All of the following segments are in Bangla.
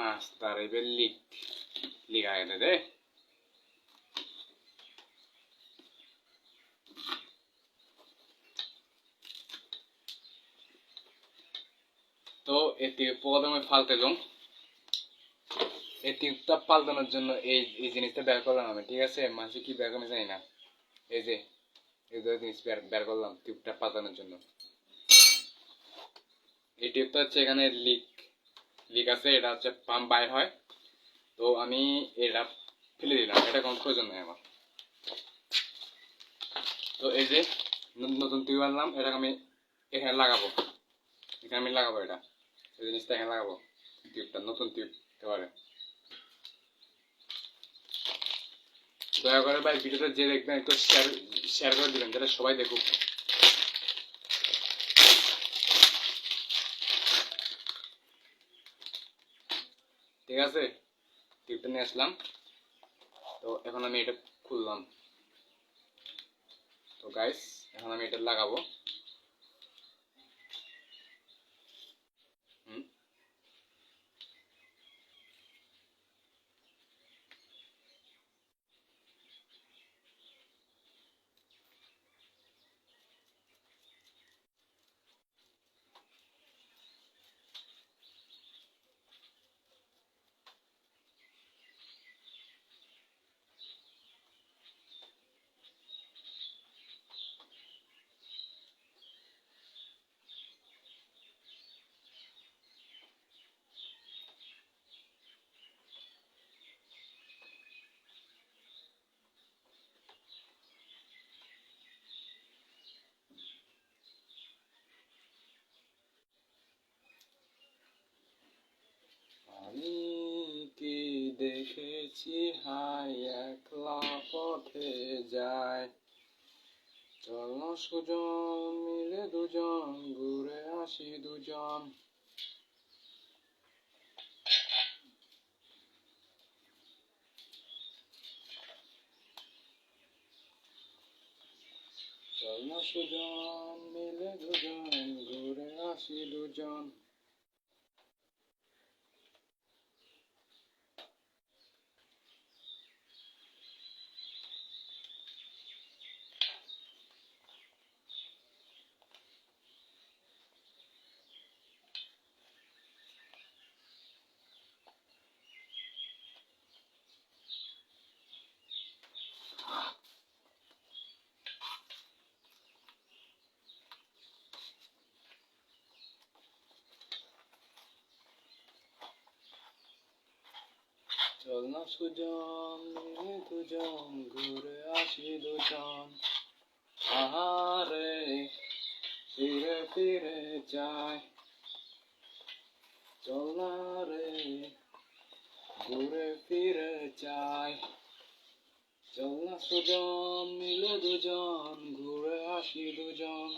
Master ibe lik agede de. তো এই টিউবটা আমি ফালতে দিলাম। এই টিউবটা পাল্টানোর জন্য এই জিনিসটা বের করলাম আমি, ঠিক আছে? মাঝে কি বের করতে জানি না। এই যে এই দুটো জিনিস বের করলাম টিউবটা পাল্টানোর জন্য। এই টিউবটা হচ্ছে এখানে লিক আছে, এটা হচ্ছে পাম্প বাইর হয়। তো আমি এটা ফেলে দিলাম, এটা কোনো প্রয়োজন নেই আমার। তো এই যে নতুন টিউব আনলাম, এটাকে আমি এখানে লাগাবো, এটা এই জিনিসটা এখানে লাগাবো। টিউবটা নতুন টিউব এবারে দয়া করে ভাই ভিডিওটা যে দেখবেন একটু শেয়ার করে দিবেন, যাতে সবাই দেখুক। ঠিক আছে, টিউবটা নিয়ে আসলাম। তো এখন আমি এটা খুললাম। তো গাইস এখন আমি এটা লাগাবো। আমি কি দেখেছি হাই একলা পথে যায়, চলো সুজন মিলে দুজন ঘুরে আসি দুজন। চলো সুজন মিলে দুজন ঘুরে আসি দুজন। চল না সুজন মিলে দুজন ঘুরে আসি দুজন। আহারে ফিরে ফিরে যায়, চল না রে ঘুরে ফিরে যায়। চল না সুজন মিলে দুজন ঘুরে আসি দুজন।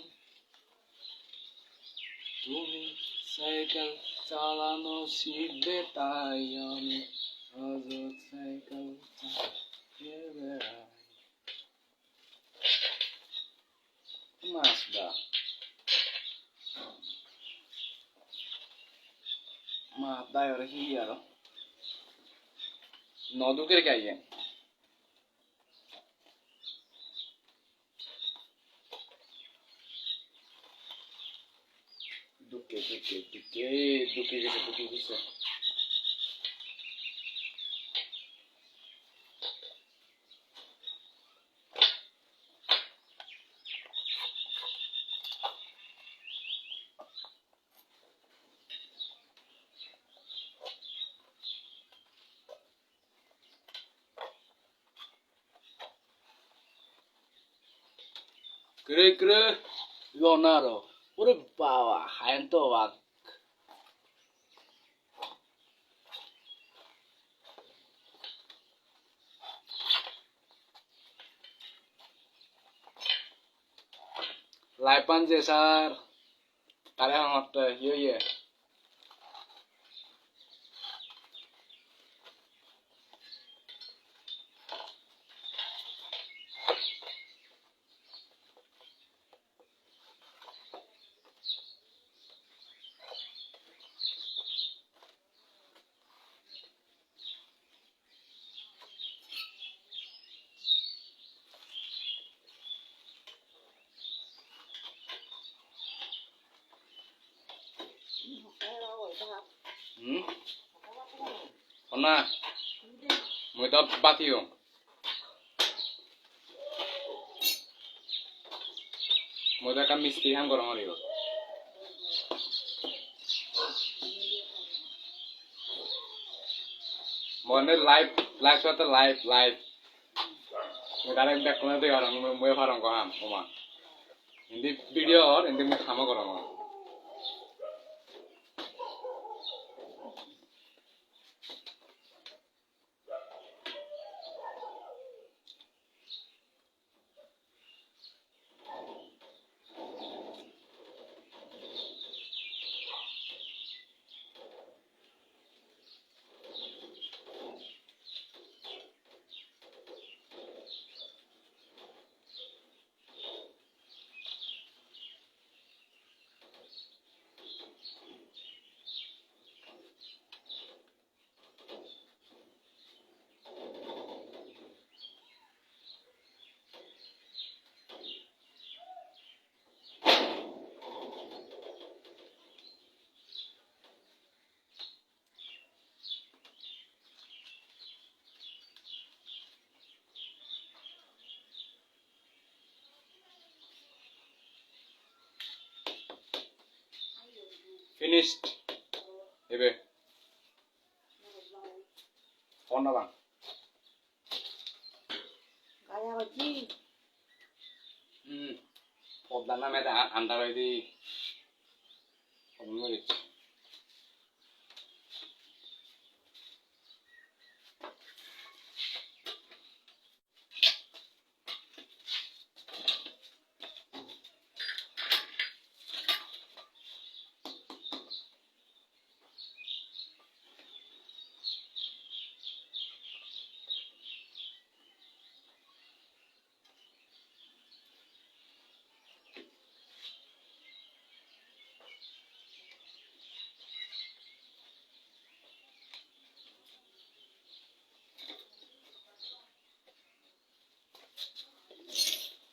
তুমি সাইকেল চালানো শিখবে তাই আমি আজও সাইকেল চালিয়ে বেড়াই। মাছদা dai ora chiaro no tu che hai duke duke Kre Leonardo pure bawa haento wak Laipan Cesar tare amatta ye না মই তো বাতিও মই তো একটা মিস্ত্রি কাম গরম হরিব মনে লাইভ সাথে লাইভ ডাইরেক্ট ব্যাক করে দিই আর মই ফারম কহাম ওমা হিন্দি ভিডিও আর হিন্দি মই খামো গরম finished ebe phone na bang Kaya ko chi. podda na meda andar hoy di onu gech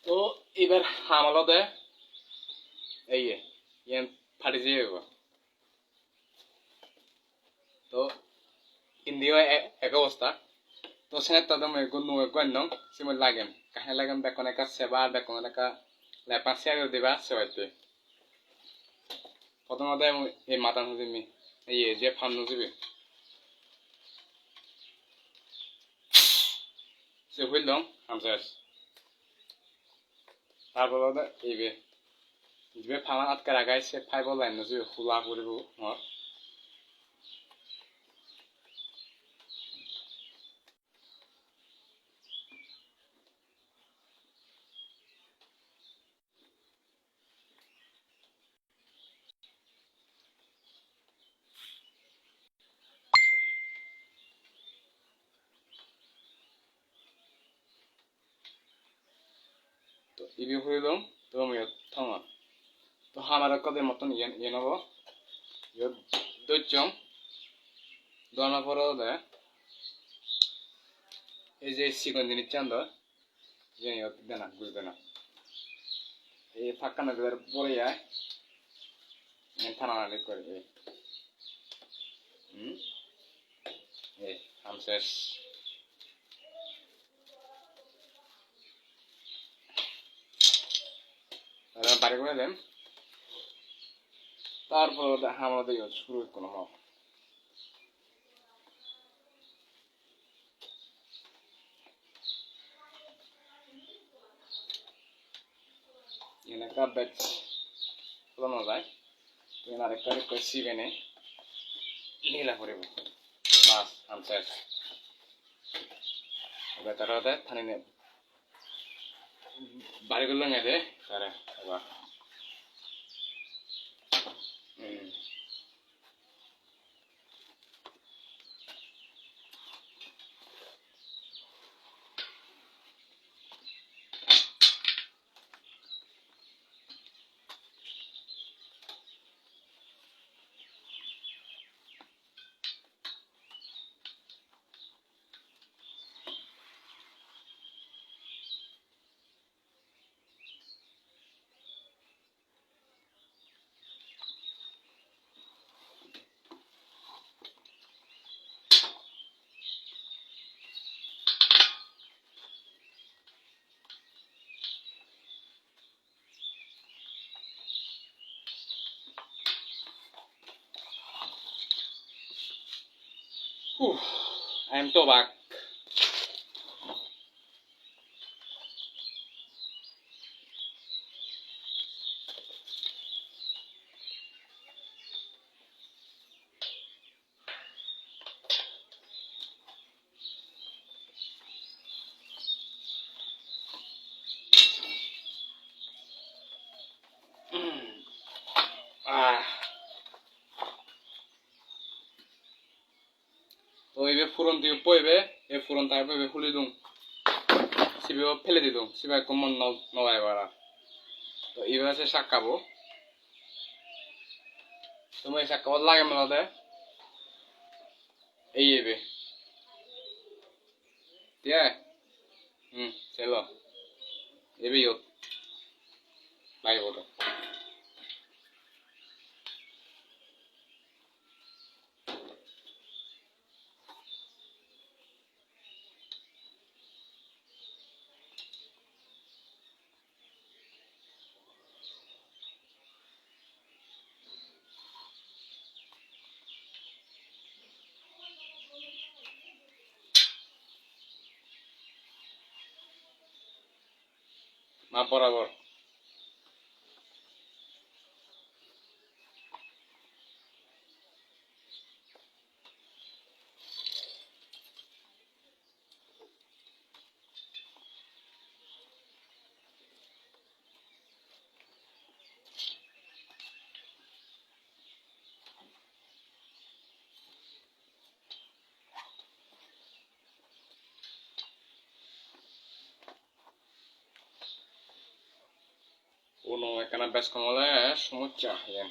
তো এবার হামলো দে এই ইয়ান ফাটি যাবে তো ইন্দিও এক অবস্থা তো সেনে তো দম গুনু গন্নং সিমল লাগেন কাহে লাগেন বেকন একা সেবা বেকন একা লেপা শেয়ার দিবা সেবাইতে প্রথমত এই মাথা নুজিমি এই যে ফান নুজিবি সে হইলং আমসাস তারপর এইবে যে ফান আটকা রাখাই সে ফাইভ লাইন নুজিবি হুলা করিব হর তো ইবি হইলং তো আমি থামা তো আমার কদের মতন ইয়ে নেব ইয়ে দৈচং দোয়ানোর পরে এই যে চিকন জিনিস চান্দ যে দেনা বুঝবে না এই ফাঁকা না দেওয়ার পরে যায় থানা করে এই আমশেষ বাড়ি করে দেন তারপর আমাদের শুরু কোনো এনেকা ব্যাচ ফলানো যায় আরেকটা সিভেনে নীলা করিব বাস আমশেষ বেতার হতে থানি নে বাড়ি করলো দে তারা এবার I am so back. Ah. তো এইবার ফুরন দিয়ে পইবে এই ফুরন তারপরে খুলে দিম সিবেও ফেলে দিতাম সিবে কমন নবাই বাড়া তো এইভাবে সে শাক খাবো তুমি শাক খাবার লাগে মনে এই এবে ঠিক চলো এবে ইয়ত লাগে ওটা মা বরাবর uno এখানে বেশ কমলে সমস্যা হেন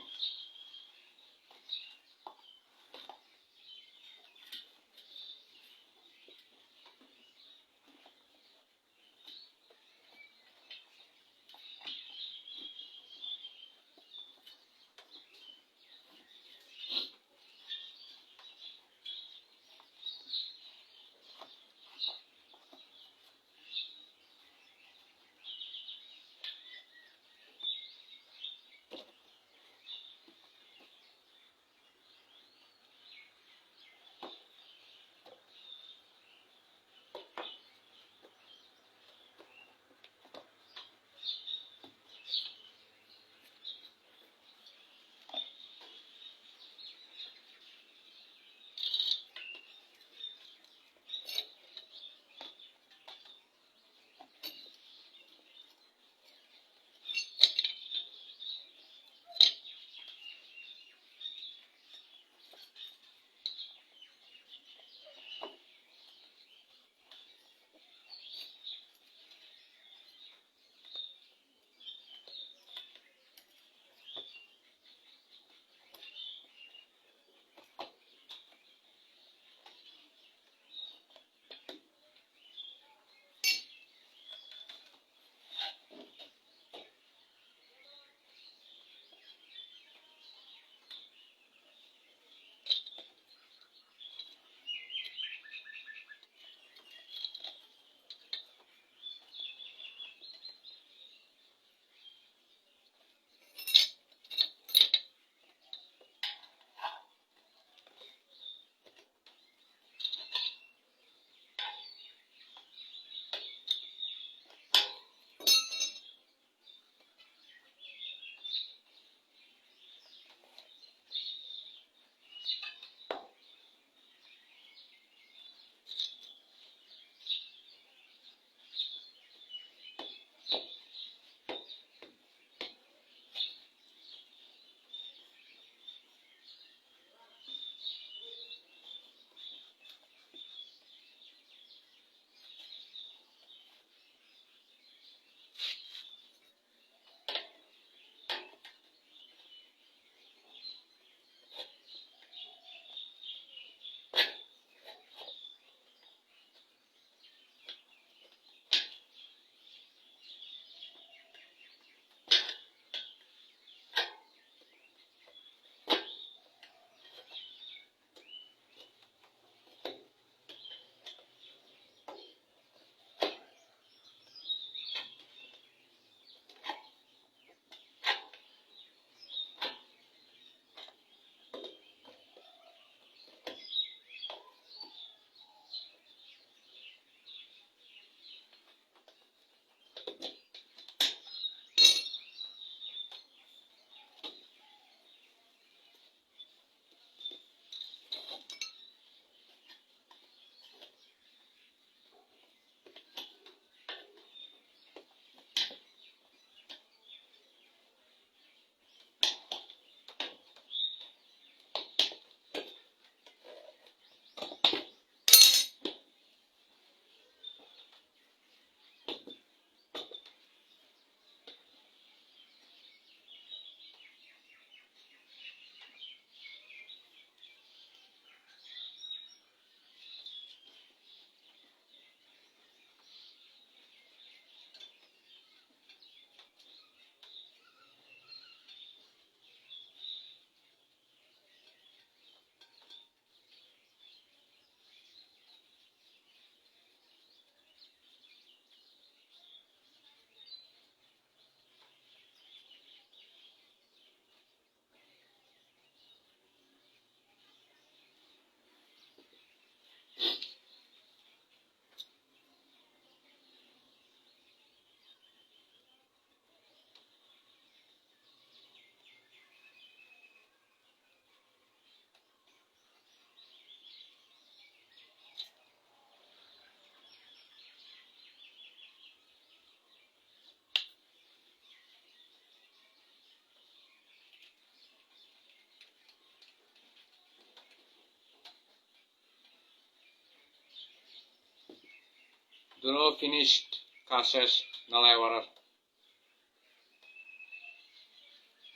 পুরো ফিনিশড, কাজ শেষ, নালায় করার।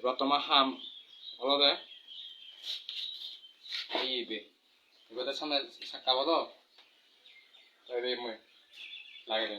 এবার তোমার হাম বলো দে এই বে এবার সামনে খাবো তো তাই রে মই লাগে রে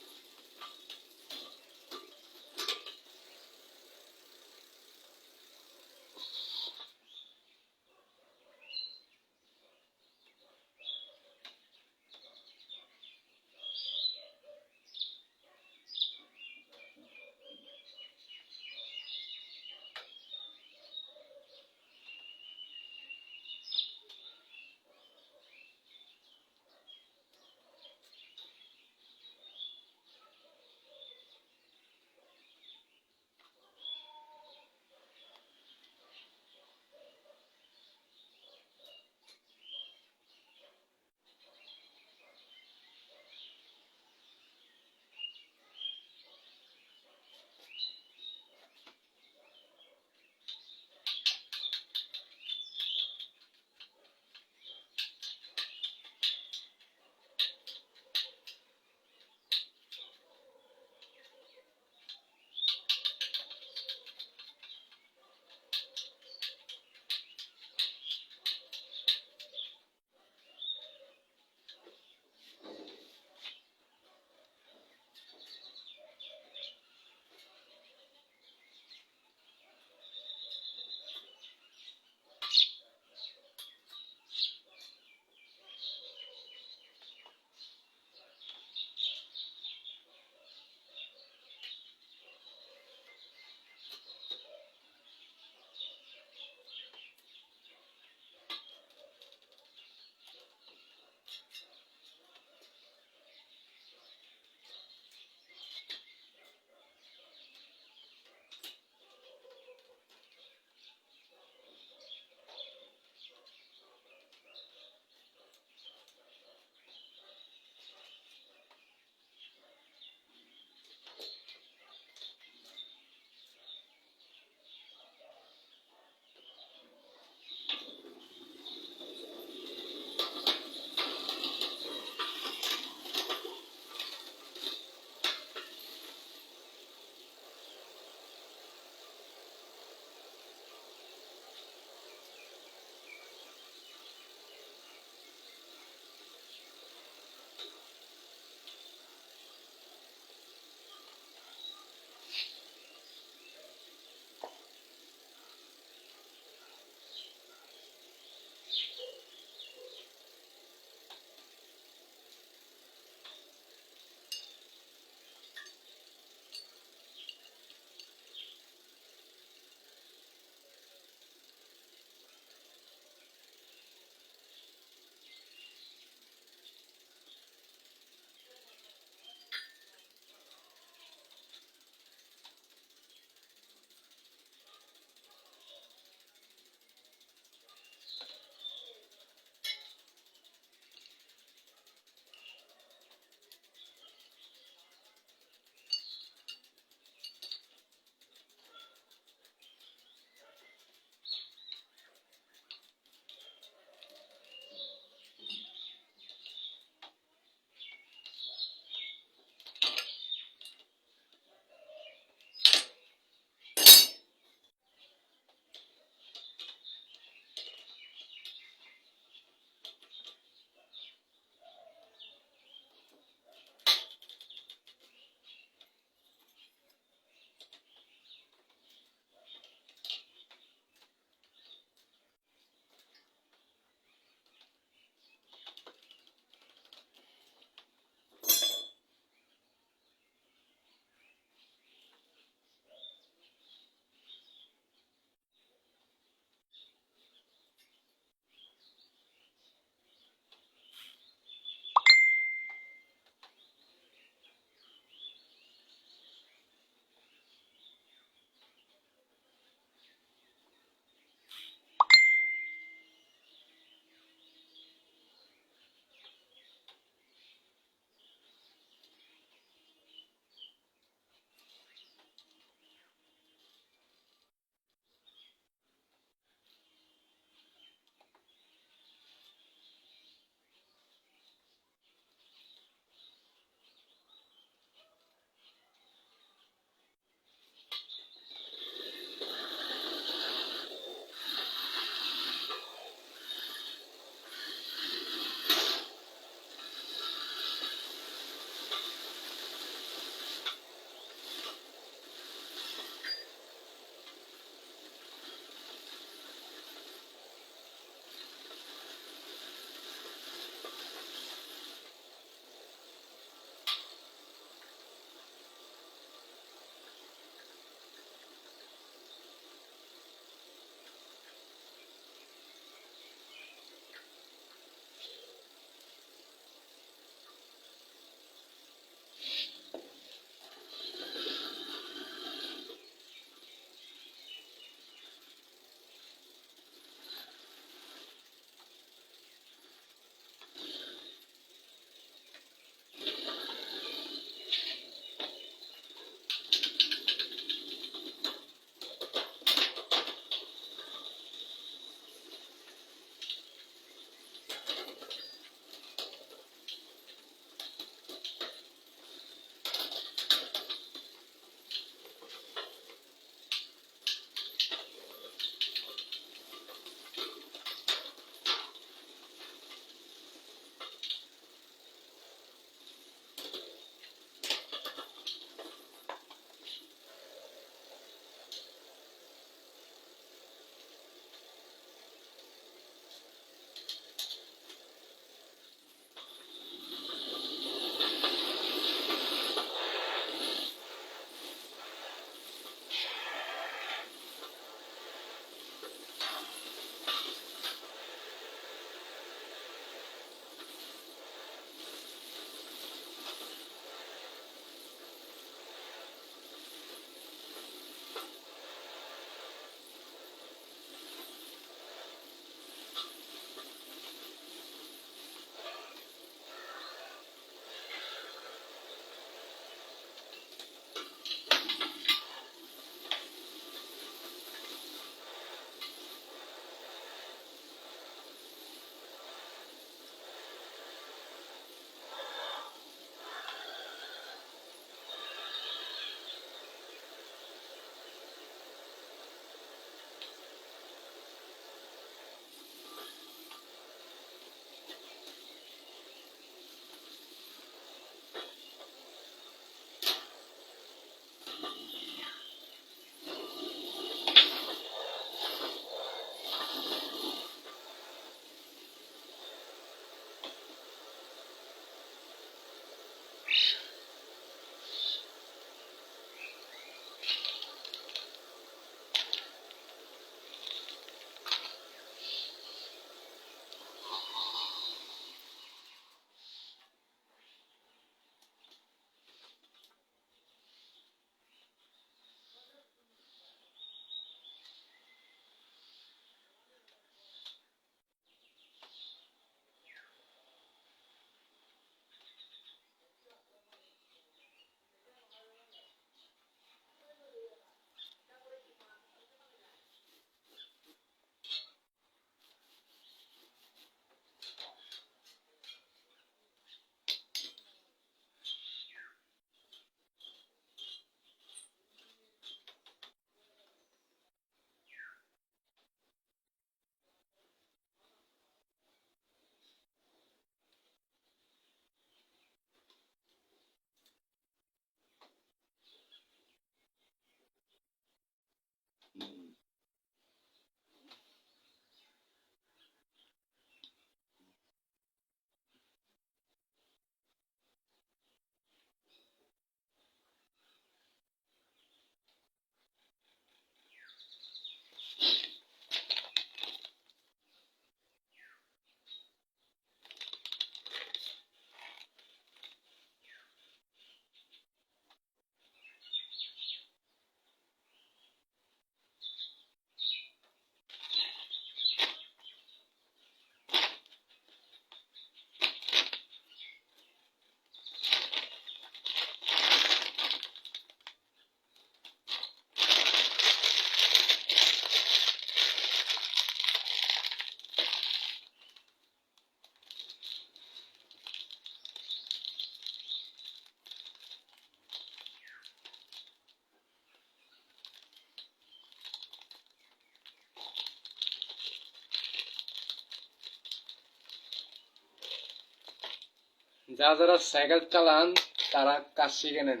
যারা যারা সাইকেল চালান তারা কাজ শিখে নেন,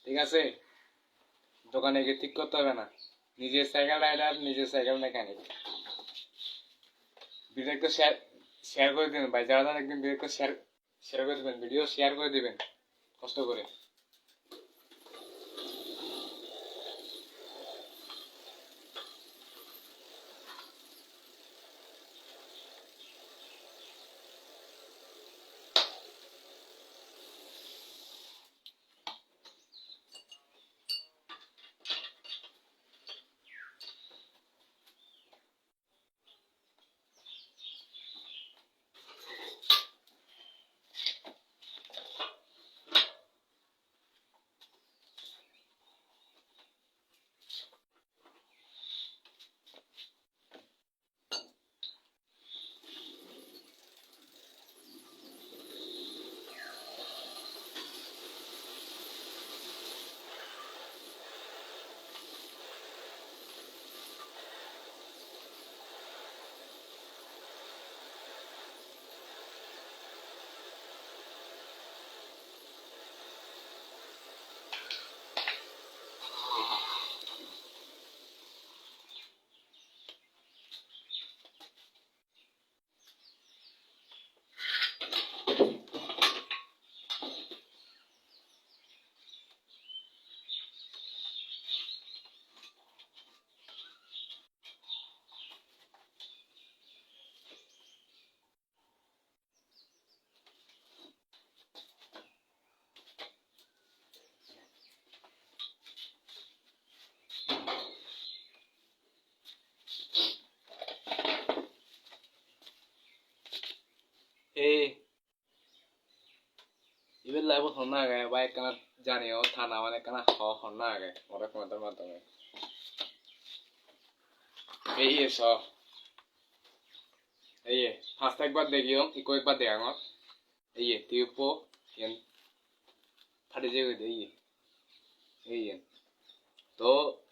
ঠিক আছে? দোকানে গিয়ে ঠিক করতে হবে না, নিজের সাইকেল রাইডার, নিজের সাইকেল মেকানিক। ভিডিও একটু শেয়ার শেয়ার করে দিবেন ভাই, যারা যারা একদিন ভিডিও শেয়ার শেয়ার করে দিবেন, ভিডিও শেয়ার করে দিবেন কষ্ট করে। এই ইবেল লাইভ হন্না আগে ভাই কানা জানিও থানা মানে কানা হন্না আগে ওরা কমেন্টের মাধ্যমে এই এসো এই ফার্স্ট একবার দেখিও ইকো একবার দেখাঙ এই টিউপো ইয়ান ফাটে যে এই তো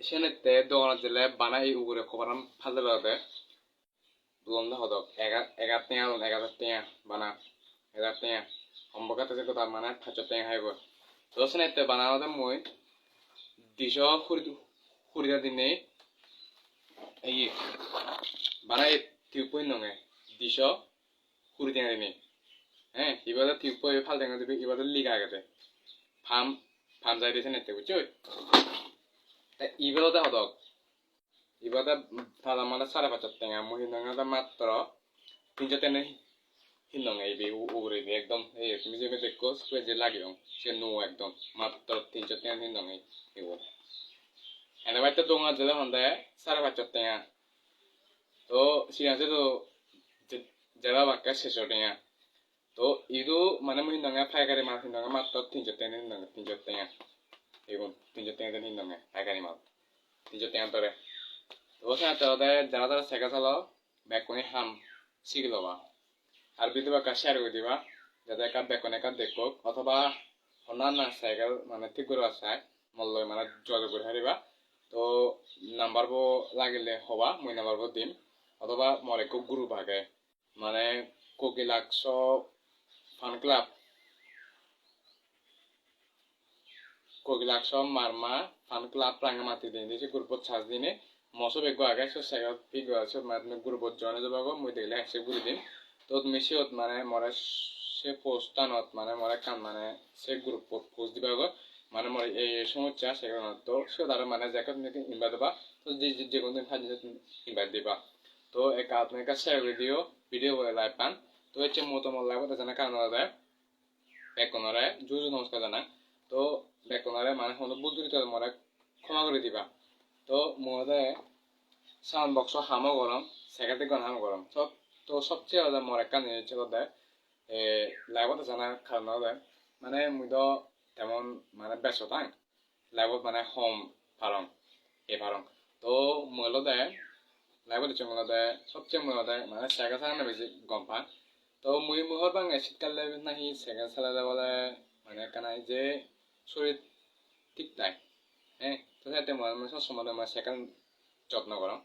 সেনেতে দোকানত দিলে বানাই উগুরে খবরাম ফালতে পারবে দুলন্দা হদক এগার টেঙা এগার টেঙা বানা এগার টেঙা সম্পর্কে যে কথা মানে ফাঁচর টেঙা খাইব তো সেনেতে বানানোতে মই দিশ খুরিদা দিনে এই বানাই টিউপই নঙে দিশ খুরি টেঙা দিনে হ্যাঁ এবার টিউপই ফাল টেঙা দিবি এবার লিগা গেছে ফার্ম ফার্ম যাই দিয়েছে নেতে বুঝছো ইবেলতে হদক ইবাদা ফালা মানে 5.5 টেঙা মহিনাঙা মাত্র 3 টেনে হিনং এই বি উগরে বি একদম এই তুমি যে দেখো স্প্রে যে লাগিও সে নো একদম মাত্র 3 টেঙা হিনং এই এগো এনে বাইতে দোঙা জেলা হন্দে 5.5 টেঙা তো সিয়াছে তো জেলা বাক্কা 6 টেঙা তো ইদু মানে মহিনাঙা ফাইকারি মাল হিনং মাত্র 3 টেঙা হিনং 3 টেঙা এগো 3 টেঙা হিনং ফাইকারি মাল 3 টেঙা ধরে ওখানে তো যারা যারা সাইকেল চালাও ব্যাক করে হাম শিখলবা আর বিধবা কা শেয়ার করে দিবা যাতে একা ব্যাক করে একা দেখো অথবা অন্যান্য সাইকেল মানে ঠিক করে আছে মল্ল মানে যোগাযোগ করে হারিবা তো নাম্বার বো লাগিলে হবা মই নাম্বার বো দিম অথবা মরে কো গ্রুপ আগে মানে Kokilax fun club Kokilax Marma fun club Rangamati দিন দিছে গ্রুপত সাজ দিনে মশো বেগ আগে সব সাইকেল পিক আছে মানে গ্রুপত জয়েন যাবাগো মই দেখলে একসেপ্ট করে দিম তো তুমি সিওত মানে মরে সে পোস্টানত মানে মরে কাম মানে সে গ্রুপত পোস্ট দিবাগো মানে মরে এই সমস্যা সেখানে তো সে তারা মানে যাকে তুমি ইনভাইট দিবা তো যে কোনো দিন ফাইলে তুমি ইনভাইট দিবা তো একা তুমি একা শেয়ার ভিডিও লাইভ পান তো হচ্ছে মতো মত লাগবে তো জানা কারণ দেয় বেকনরে জুজু নমস্কার জানা তো বেকনরে মানে হলো ভুল ত্রুটি মরে ক্ষমা করে দিবা তো মরে সাউন্ড বক্স হামো গরম সেকেন্ডে গান হামো গরম সব তো সবচেয়ে আলাদা মোর একটা জিনিস হচ্ছে লাইভত জানা কারণ মানে মুই তো তেমন মানে ব্যস্ত থাক লাইভত মানে হোম পারং এ পারং তো মূল দেয় লাইভত দিচ্ছে মূল দেয় সবচেয়ে মূল দেয় মানে সাইকেল চালানো বেশি গম পান তো মুই মুহর বাঙে শীতকালে নাহি সাইকেল চালালে বলে মানে কানাই যে শরীর ঠিক নাই হ্যাঁ তো যাতে মই সবসময় মানে সাইকেল যত্ন করম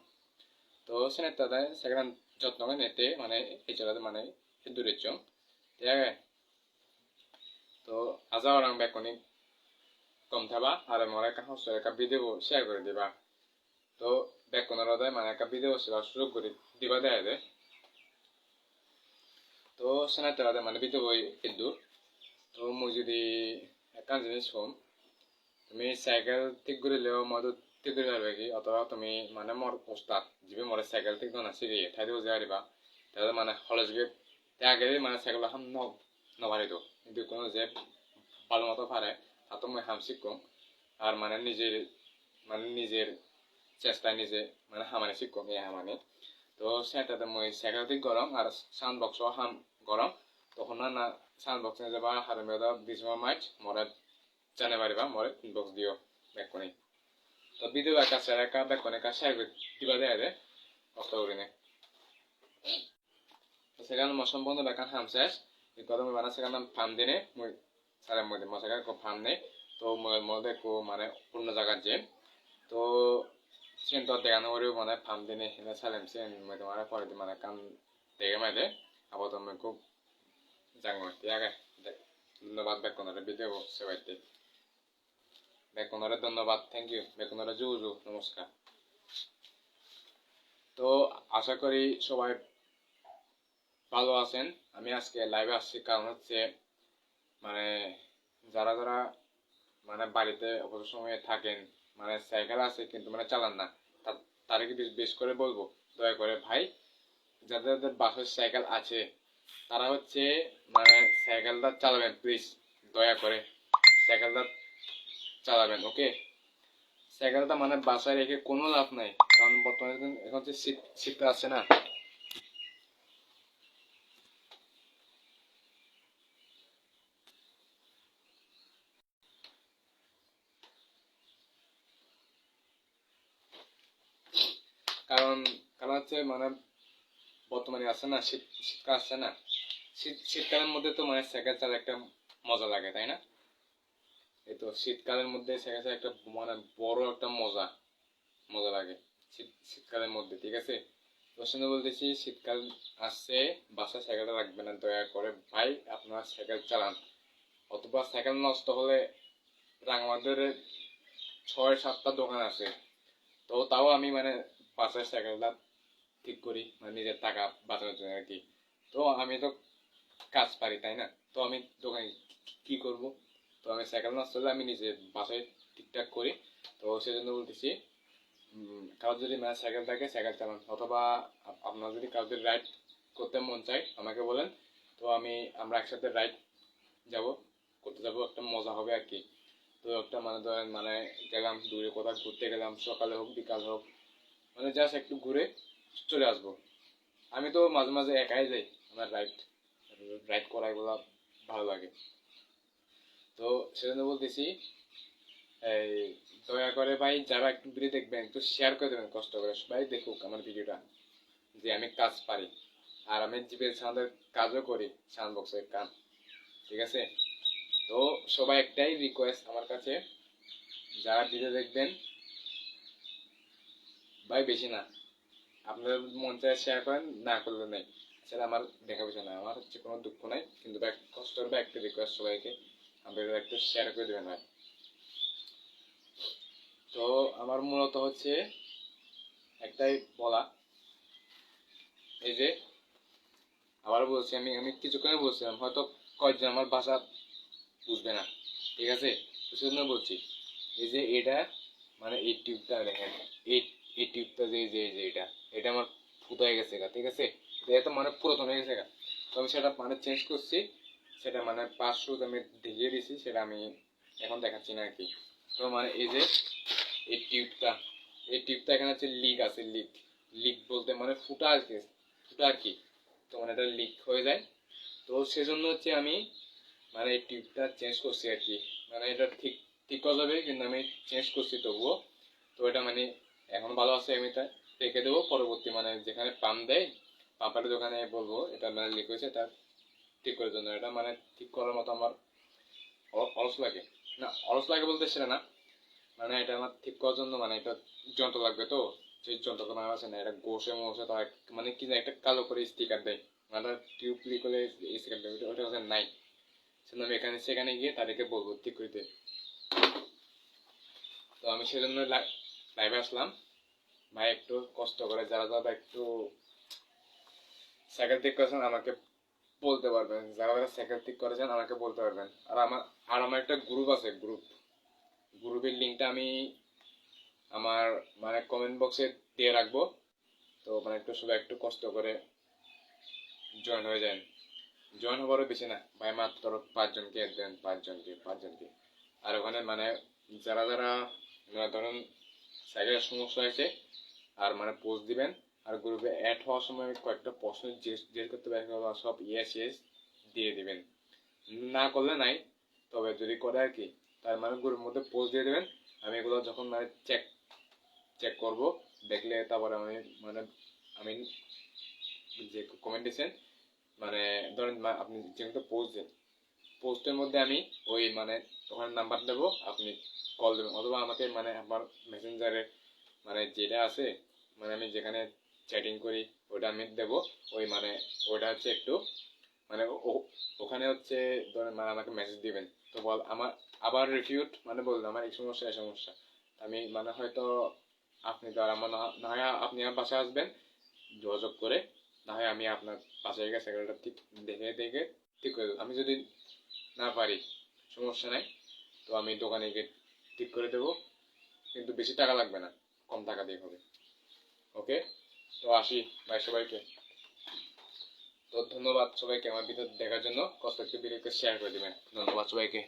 তো সেনে তাদের সেখানে যত্ন করে নেতে মানে এই চলাতে মানে দূরের চং ঠিক আছে তো aja orang bekoni kom thaba are more ka hosto ka video share করে দিবা তো বেকনের ওদায় মানে একটা ভিডিও সেবা সুযোগ করে দিবা দেয় দে তো সেনাতে ওদের মানে ভিডিও বই কিন্তু তো মুই যদি একটা জিনিস কম তুমি সাইকেল ঠিক করে লেও মদত ঠিক করে পারবে কি অথবা তুমি মানে মোর ওস্তাদ যিবি মোর সাইকেল ঠিক দনা সিরি ঠাই দিব যাই দিবা তাহলে মানে কলেজ গে আগে মানে সাইকেল হাম নবারি দো কিন্তু কোনো যে ভালো মতো পারে তা তো মুই হাম শিখকম আর মানে নিজের চেষ্টায় নিজে মানে হামানি শিখকম এই হামানি তো সেটাতে মই সাইকেল ঠিক গরম আর সাউন্ড বক্স হাম গরম তখন না সাউন্ড বক্স নিয়ে যাবা হারে মেয়েদা 20 মাইট মরে জানে পারিবা মরে ইনবক্স দিও ব্যাক করে তো ভিডিও একটা শেয়ার একটা ব্যাক করে একটা শেয়ার করে দিবা দেয় দে কষ্ট করি নে তো সেখানে মশন বন্ধু বেকান হাম শেষ এই কথা আমি বানা সেখানে ফার্ম দিনে মই সারে মধ্যে মশাকা কো ফার্ম নেই তো মধ্যে কো মানে পূর্ণ জায়গার যে তো সেন তো দেখানো করে মানে ফার্ম দিনে হিনে সালেম সেন মই তোমার পরে মানে কাম দেখে মাইদে আবার তুমি খুব জাঙ্গো ইয়াগে ধন্যবাদ ব্যাক করে ভিডিও সেবাইতে বেকনরে ধন্যবাদ থ্যাংক ইউ বেকনরে জু নমস্কার তো আশা করি সবাই ভালো আছেন আমি আজকে লাইভে আসছি কারণ হচ্ছে মানে যারা যারা মানে বাড়িতে অবসর সময়ে থাকেন মানে সাইকেল আছে কিন্তু মানে চালান না তাদেরকে বেশ করে বলবো দয়া করে ভাই যাদের যাদের বাসার সাইকেল আছে তারা হচ্ছে মানে সাইকেলটা চালাবেন প্লিজ দয়া করে সাইকেলটা চালাবেন ওকে সাইকেলটা মানে বাসায় রেখে কোনো লাভ নাই কারণ বর্তমানে এখন যে শীতটা আছে না কারণ কারণ হচ্ছে মানে বর্তমানে আছে না শীতকাল আসছে না শীতকালের মধ্যে তো মানে সাইকেল চালা একটা মজা লাগে তাই না এই তো শীতকালের মধ্যে সাইকেল চালা একটা মানে বড় একটা মজা লাগে শীতকালের মধ্যে ঠিক আছে প্রশ্ন বলতেছি শীতকাল আসছে বাসায় সাইকেলটা রাখবেন না দয়া করে ভাই আপনারা সাইকেল চালান অথবা সাইকেল নষ্ট হলে রাঙামাটির 6-7টা দোকান আছে তো তাও আমি মানে বাসায় সাইকেলটা ঠিক করি মানে নিজের টাকা বাঁচানোর জন্য আর কি তো আমি তো কাজ পারি তাই না তো আমি দোকানে কি করব তো আমি সাইকেল নষ্ট হলে আমি নিজে বাসায় ঠিকঠাক করি তো সেজন্য বলতেছি কারোর যদি মানে সাইকেল থাকে সাইকেল চালান অথবা আপনার যদি কাউকে রাইড করতে মন চায় আমাকে বলেন তো আমরা একসাথে রাইড করতে যাব একটা মজা হবে আর কি তো একটা মানে ধরেন মানে গেলাম দূরে কোথাও ঘুরতে গেলাম সকালে হোক বিকাল হোক মানে জাস্ট একটু ঘুরে চলে আসবো আমি তো মাঝে মাঝে একাই যাই আমার রাইড করা এগুলো ভালো লাগে তো সেজন্য বলতেছি এই দয়া করে ভাই যারা একটু ভিডিও দেখবেন একটু শেয়ার করে দেবেন কষ্ট করে সবাই দেখুক আমার ভিডিওটা যে আমি কাজ পারি আর আমি জিবের সাউন্ডের কাজও করি সাউন্ড বক্সের কাজ ঠিক আছে তো সবাই একটাই রিকোয়েস্ট আমার কাছে যারা ভিডিও দেখবেন ভাই বেশি না আপনাদের মন চায় শেয়ার করেন না করলে নেই সেটা আমার দেখা বিষয় না আমার হচ্ছে কোনো দুঃখ নাই কিন্তু কষ্ট করবে একটা রিকোয়েস্ট সবাইকে আপনাদের একটু শেয়ার করে দেবেন ভাই তো আমার মূলত হচ্ছে একটাই বলা এই যে আবার বলছি আমি কিছুক্ষণে বলছিলাম হয়তো কয়েকজন আমার ভাষা বুঝবে না ঠিক আছে তো সেজন্য বলছি এই যে এটা মানে এই টিউবটা দেখেন এই টিউবটা যে এটা আমার ফুটো হয়ে গেছে ঠিক আছে এটা মানে পুরাতন হয়ে গেছে তো আমি সেটা মানে চেঞ্জ করছি সেটা মানে 500 আমি দেখিয়ে দিয়েছি সেটা আমি এখন দেখাচ্ছি না আর কি তো মানে এই যে এই টিউবটা এখানে হচ্ছে লিক আছে লিক বলতে মানে ফুটা আর কি তো মানে এটা লিক হয়ে যায় তো সেজন্য হচ্ছে আমি মানে এই টিউবটা চেঞ্জ করছি আর কি মানে এটা ঠিক করা যাবে কিন্তু আমি চেঞ্জ করছি তবুও তো এটা মানে এখন ভালো আছে আমি তাই রেখে দেবো পরবর্তী মানে যেখানে পাম্প দেয় পাম্পের দোকানে বলবো এটা মানে লিক হয়েছে এটা ঠিক করার জন্য এটা মানে ঠিক করার মতো আমার অলস লাগে না অলস লাগে বলতে সেটা না মানে এটা আমার ঠিক করার জন্য মানে এটা যন্ত্র লাগবে তো সেই যন্ত্রটা আমার আছে না এটা ঘষে তো মানে কি একটা কালো করে স্টিকার দেয় মানে টিউব লিক হলে স্টিকার দেয় ওটা হচ্ছে নাই সেজন্য আমি সেখানে গিয়ে তাদেরকে বলবো ঠিক করতে। তো আমি সেজন্য লাইভে আসলাম। ভাই একটু কষ্ট করে যারা যারা একটু সাইকেল ঠিক করেছেন আমাকে বলতে পারবেন, যারা যারা সাইকেল ঠিক করেছেন আমাকে বলতে পারবেন। আর আমার একটা গ্রুপ আছে, গ্রুপের লিঙ্কটা আমি আমার মানে কমেন্ট বক্সে দিয়ে রাখবো। তো মানে একটু সবাই একটু কষ্ট করে জয়েন হয়ে যান। জয়েন হবারও বেশি না ভাই, মাত্র 5 জনকে অ্যাড দেন, 5জনকে। আর ওখানে মানে যারা যারা ধরুন সাইকেলের সমস্যা হয়েছে আর মানে পোস্ট দিবেন। আর গ্রুপে অ্যাড হওয়ার সময় কয়েকটা প্রশ্ন জিজ্ঞেস করতে পারেন, সব ইয়েস দিয়ে দিবেন। না করলে নাই, তবে যদি করে আর কি, তার মানে গ্রুপের মধ্যে পোস্ট দিয়ে দেবেন। আমি এগুলো যখন মানে চেক করব, দেখলে তারপরে আমি যে কমেন্ট দিয়েছেন মানে ধরেন আপনি যেহেতু পোস্ট দেন, পোস্টের মধ্যে আমি ওই মানে ওখানে নাম্বার দেবো, আপনি কল দেবেন, অথবা আমাকে মানে আমার মেসেঞ্জারে মানে যেটা আছে মানে আমি যেখানে চ্যাটিং করি ওটা আমি দেবো। ওই মানে ওটা হচ্ছে একটু মানে ওখানে হচ্ছে ধরেন মানে আমাকে মেসেজ দিবেন। তো বল আমার আবার রিফিউট মানে বললাম আমার এই সমস্যা আমি মানে হয়তো আপনি তো আর আমার না হয় আপনি আমার বাসায় আসবেন যোগাযোগ করে, না হয় আমি আপনার বাসায় গিয়ে সাইকেলটা ঠিক দেখে ঠিক করে দেবো। আমি যদি না পারি সমস্যা নাই, তো আমি দোকানে গিয়ে ঠিক করে দেবো, কিন্তু বেশি টাকা লাগবে না, কম টাকা দিয়ে হবে। ওকে, তো আসি ভাই সবাইকে। তো ধন্যবাদ সবাইকে আমার ভিডিও দেখার জন্য, কষ্ট একটু ভিডিওকে শেয়ার করে দিবেন। ধন্যবাদ সবাইকে।